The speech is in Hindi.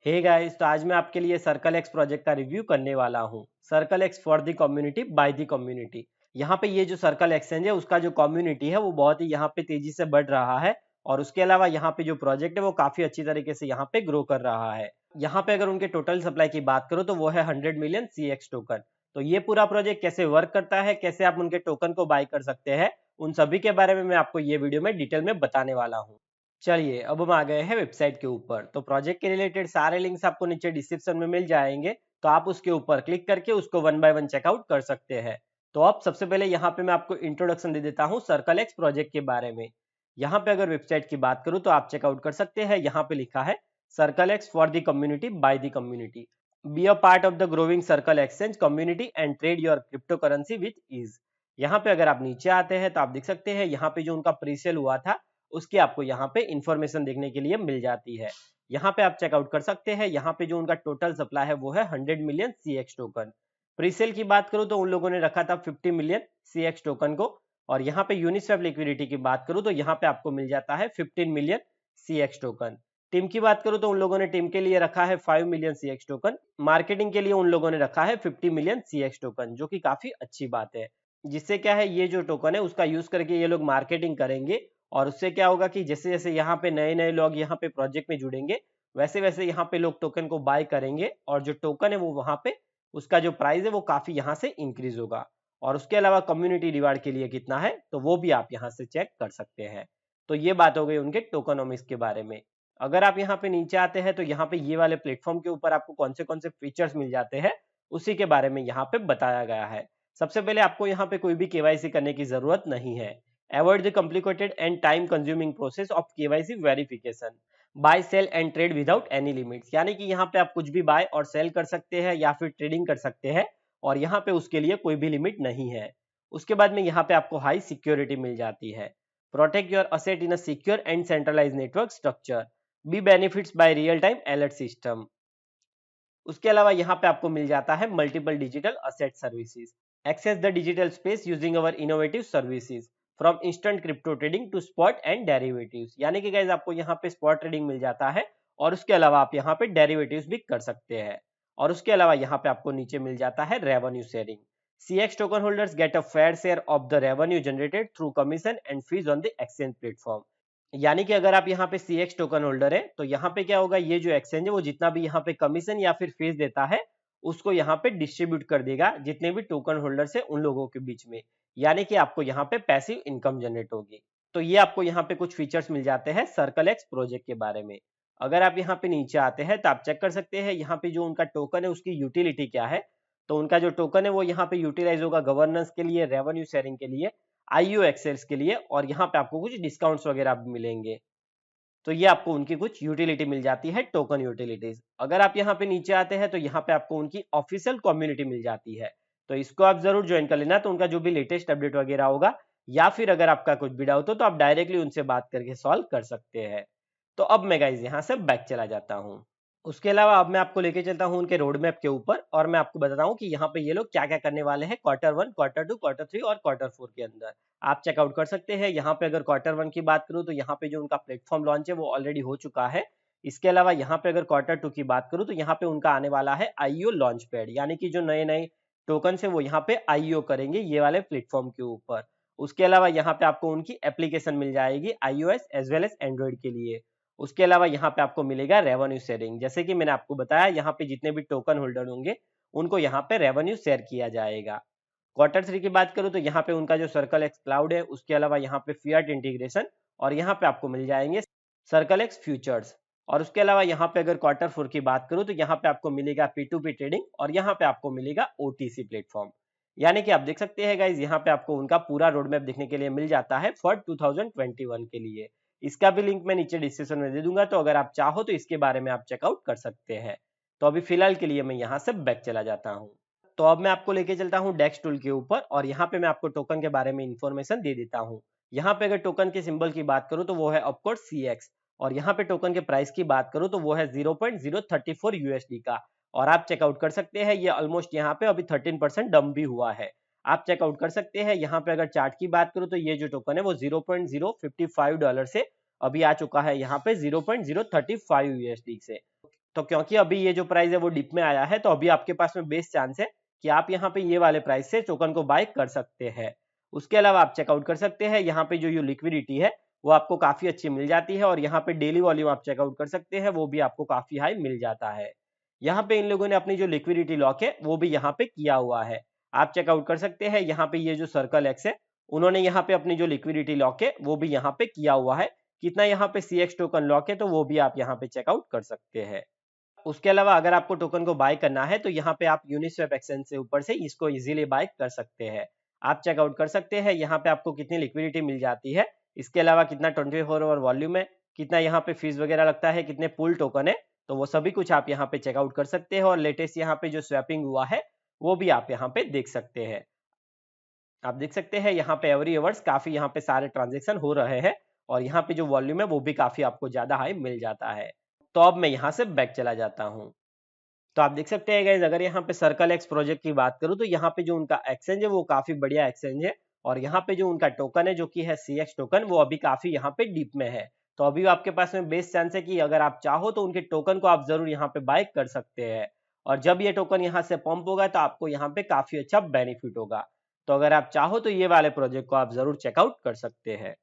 हे गाइस, तो आज मैं आपके लिए सर्कल एक्स प्रोजेक्ट का रिव्यू करने वाला हूँ। Circle X for the community by the community. यहाँ पे ये जो सर्कल एक्सचेंज है उसका जो कम्युनिटी है वो बहुत ही यहाँ पे तेजी से बढ़ रहा है। और उसके अलावा यहाँ पे जो प्रोजेक्ट है वो काफी अच्छी तरीके से यहाँ पे ग्रो कर रहा है। यहाँ पे अगर उनके टोटल सप्लाई की बात करो तो वो है 100 मिलियन CX टोकन। तो ये पूरा प्रोजेक्ट कैसे वर्क करता है, कैसे आप उनके टोकन को बाय कर सकते हैं, उन सभी के बारे में मैं आपको ये वीडियो में डिटेल में बताने वाला हूँ। चलिए अब हम आ गए हैं वेबसाइट के ऊपर। तो प्रोजेक्ट के रिलेटेड सारे लिंक्स आपको नीचे डिस्क्रिप्शन में मिल जाएंगे, तो आप उसके ऊपर क्लिक करके उसको वन बाय वन चेकआउट कर सकते हैं। तो अब सबसे पहले यहाँ पे मैं आपको इंट्रोडक्शन दे देता हूँ सर्कल एक्स प्रोजेक्ट के बारे में। यहाँ पे अगर वेबसाइट की बात करूँ तो आप चेकआउट कर सकते हैं। यहाँ पे लिखा है circle X for the community by the community, be a part of the growing circle exchange community and trade your crypto currency with ease. यहाँ पे अगर आप नीचे आते हैं तो आप देख सकते हैं यहाँ पे जो उनका प्रीसेल हुआ था उसकी आपको यहाँ पे इंफॉर्मेशन देखने के लिए मिल जाती है। यहाँ पे आप चेकआउट कर सकते हैं। यहाँ पे जो उनका टोटल सप्लाई है वो है 100 मिलियन CX टोकन। प्रीसेल की बात करूँ तो उन लोगों ने रखा था 50 मिलियन CX टोकन को। और यहाँ पे यूनिस्वैप लिक्विडिटी की बात करूँ तो यहाँ पे आपको मिल जाता है 15 मिलियन CX टोकन। टीम की बात करूँ तो उन लोगों ने टीम के लिए रखा है 5 मिलियन CX टोकन। मार्केटिंग के लिए उन लोगों ने रखा है 50 मिलियन CX टोकन, जो कि काफी अच्छी बात है। जिससे क्या है, ये जो टोकन है उसका यूज करके ये लोग मार्केटिंग करेंगे। और उससे क्या होगा कि जैसे जैसे यहाँ पे नए नए लोग यहाँ पे प्रोजेक्ट में जुड़ेंगे, वैसे वैसे यहाँ पे लोग टोकन को बाय करेंगे और जो टोकन है वो वहां पे उसका जो प्राइस है वो काफी यहाँ से इंक्रीज होगा। और उसके अलावा कम्युनिटी रिवार्ड के लिए कितना है तो वो भी आप यहाँ से चेक कर सकते हैं। तो ये बात हो गई उनके टोकनोमिक्स के बारे में। अगर आप यहाँ पे नीचे आते हैं तो यहाँ पे ये वाले प्लेटफॉर्म के ऊपर आपको कौन से फीचर्स मिल जाते हैं उसी के बारे में यहाँ पे बताया गया है। सबसे पहले आपको यहाँ पे कोई भी KYC करने की जरूरत नहीं है। Avoid the complicated and time-consuming process of KYC verification. Buy, sell and trade without any limits. यानी कि यहाँ पे आप कुछ भी बाय और सेल कर सकते हैं या फिर ट्रेडिंग कर सकते हैं और यहाँ पे उसके लिए कोई भी लिमिट नहीं है। उसके बाद में यहाँ पे आपको हाई सिक्योरिटी मिल जाती है। Protect your asset in a secure and centralize network structure. Be benefits by real time alert system. उसके अलावा यहाँ पे आपको मिल जाता है multiple digital asset services. Access the digital space using our innovative services from instant crypto trading to spot and derivatives. यानी कि गाइस आपको यहाँ पे स्पॉट ट्रेडिंग मिल जाता है और उसके अलावा आप यहाँ पे डेरिवेटिव्स भी कर सकते हैं। और उसके अलावा यहाँ पे आपको नीचे मिल जाता है revenue sharing. CX token holders get a fair share of the revenue generated through commission and fees on the exchange platform. यानी कि अगर आप यहाँ पे CX टोकन होल्डर है तो यहाँ पे क्या होगा, ये जो एक्सचेंज है वो जितना भी यहाँ पे कमीशन या फिर फीस देता है उसको यहाँ पे डिस्ट्रीब्यूट कर देगा जितने भी टोकन होल्डर्स है उन लोगों के बीच में। यानी कि आपको यहाँ पे पैसिव इनकम जनरेट होगी। तो ये आपको यहाँ पे कुछ फीचर्स मिल जाते हैं सर्कल एक्स प्रोजेक्ट के बारे में। अगर आप यहाँ पे नीचे आते हैं तो आप चेक कर सकते हैं यहाँ पे जो उनका टोकन है उसकी यूटिलिटी क्या है। तो उनका जो टोकन है वो यहाँ पे यूटिलाइज होगा गवर्नेंस के लिए, रेवेन्यू शेयरिंग के लिए, IO एक्सेस के लिए और यहाँ पे आपको कुछ डिस्काउंट्स वगैरह भी मिलेंगे। तो ये आपको उनकी कुछ यूटिलिटी मिल जाती है, टोकन यूटिलिटीज। अगर आप यहाँ पे नीचे आते हैं तो यहाँ पे आपको उनकी ऑफिशियल कम्युनिटी मिल जाती है। तो इसको आप जरूर ज्वाइन कर लेना, तो उनका जो भी लेटेस्ट अपडेट वगैरह होगा या फिर अगर आपका कुछ भी डाउट हो तो आप डायरेक्टली उनसे बात करके सॉल्व कर सकते हैं। तो अब मैं गाइज यहाँ से बैक चला जाता हूँ। उसके अलावा अब मैं आपको लेके चलता हूँ उनके रोड मैप के ऊपर और मैं आपको बताता हूँ कि यहाँ पे ये लोग क्या क्या करने वाले हैं Q1, Q2, Q3 और Q4 के अंदर। आप चेकआउट कर सकते हैं। यहाँ पे अगर Q1 की बात करूँ तो यहाँ पे जो उनका प्लेटफॉर्म लॉन्च है वो ऑलरेडी हो चुका है। इसके अलावा यहाँ पे अगर Q2 की बात करूँ तो यहाँ पे उनका आने वाला है IO लॉन्च पैड, यानी कि जो नए नए टोकन है वो यहाँ पे IO करेंगे ये वाले प्लेटफॉर्म के ऊपर। उसके अलावा यहाँ पे आपको उनकी एप्लीकेशन मिल जाएगी iOS as well as Android के लिए। उसके अलावा यहाँ पे आपको मिलेगा रेवेन्यू शेयरिंग। जैसे कि मैंने आपको बताया यहाँ पे जितने भी टोकन होल्डर होंगे उनको यहाँ पे रेवेन्यू शेयर किया जाएगा। Q3 की बात करूँ तो यहाँ पे उनका जो सर्कल एक्स क्लाउड है उसके अलावा यहाँ पे फिएट इंटीग्रेशन और यहाँ पे आपको मिल जाएंगे सर्कल एक्स फ्यूचर्स। और उसके अलावा यहाँ पे अगर Q4 की बात करूँ तो यहाँ पे आपको मिलेगा P2P ट्रेडिंग और यहाँ पे आपको मिलेगा OTC प्लेटफॉर्म। यानी कि आप देख सकते हैं गाइज यहाँ पे आपको उनका पूरा रोड मैप देखने के लिए मिल जाता है फॉर 2021 के लिए। इसका भी लिंक मैं नीचे डिस्क्रिप्शन में दे दूंगा, तो अगर आप चाहो तो इसके बारे में आप चेकआउट कर सकते हैं। तो अभी फिलहाल के लिए मैं यहाँ से बैक चला जाता हूँ। तो अब मैं आपको लेके चलता हूँ डेक्स टूल के ऊपर और यहाँ पे मैं आपको टोकन के बारे में इंफॉर्मेशन दे देता हूँ। यहाँ पे अगर टोकन के सिंबल की बात करूँ तो वो है ऑफकोर्स CX और यहाँ पे टोकन के प्राइस की बात करूँ तो वो है 0.034 USD का। और आप चेकआउट कर सकते हैं ये ऑलमोस्ट यहाँ पे अभी 13% डंप भी हुआ है। आप चेकआउट कर सकते हैं। यहाँ पे अगर चार्ट की बात करूँ तो ये जो टोकन है वो $0.055 से अभी आ चुका है यहाँ पे $0.035 USD से। तो क्योंकि अभी ये जो प्राइस है वो डिप में आया है, तो अभी आपके पास में बेस्ट चांस है कि आप यहाँ पे ये वाले प्राइस से टोकन को बाय कर सकते हैं। उसके अलावा आप चेकआउट कर सकते हैं, यहाँ पे जो ये लिक्विडिटी है वो आपको काफी अच्छी मिल जाती है, और यहाँ पे डेली वॉल्यूम आप चेकआउट कर सकते हैं, वो भी आपको काफी हाई मिल जाता है। यहाँ पे इन लोगों ने अपनी जो लिक्विडिटी लॉक है वो भी यहाँ पे किया हुआ है, आप चेकआउट कर सकते हैं। यहाँ पे ये जो सर्कल एक्स है, उन्होंने यहाँ पे अपनी जो लिक्विडिटी लॉक है वो भी यहाँ पे किया हुआ है। कितना यहाँ पे CX टोकन लॉक है, तो वो भी आप यहाँ पे चेकआउट कर सकते हैं। उसके अलावा अगर आपको टोकन को बाय करना है, तो यहाँ पे आप यूनिस्वैप एक्सचेंज से ऊपर से इसको इजीली बाय कर सकते हैं। आप चेकआउट कर सकते हैं यहाँ पे आपको कितनी लिक्विडिटी मिल जाती है, इसके अलावा कितना 24 आवर वॉल्यूम है, कितना यहाँ पे फीस वगैरह लगता है, कितने पुल टोकन है, तो वो सभी कुछ आप यहाँ पे चेकआउट कर सकते हैं। और लेटेस्ट यहाँ पे जो स्वैपिंग हुआ है वो भी आप यहाँ पे देख सकते हैं। आप देख सकते हैं यहाँ पे एवरी आवर्स काफी यहाँ पे सारे ट्रांजेक्शन हो रहे हैं, और यहाँ पे जो वॉल्यूम है वो भी काफी आपको ज्यादा हाई मिल जाता है। तो अब मैं यहाँ से बैक चला जाता हूँ। तो आप देख सकते हैं गाइस, अगर यहाँ पे सर्कल एक्स प्रोजेक्ट की बात करूँ, तो यहाँ पे जो उनका एक्सचेंज है वो काफी बढ़िया एक्सचेंज है, और यहाँ पे जो उनका टोकन है जो कि है CX टोकन, वो अभी काफी यहाँ पे डीप में है। तो अभी आपके पास में बेस्ट चांस है कि अगर आप चाहो तो उनके टोकन को आप जरूर यहाँ पे बाय कर सकते हैं, और जब ये टोकन यहाँ से पंप होगा तो आपको यहाँ पे काफी अच्छा बेनिफिट होगा। तो अगर आप चाहो तो ये वाले प्रोजेक्ट को आप जरूर चेकआउट कर सकते हैं।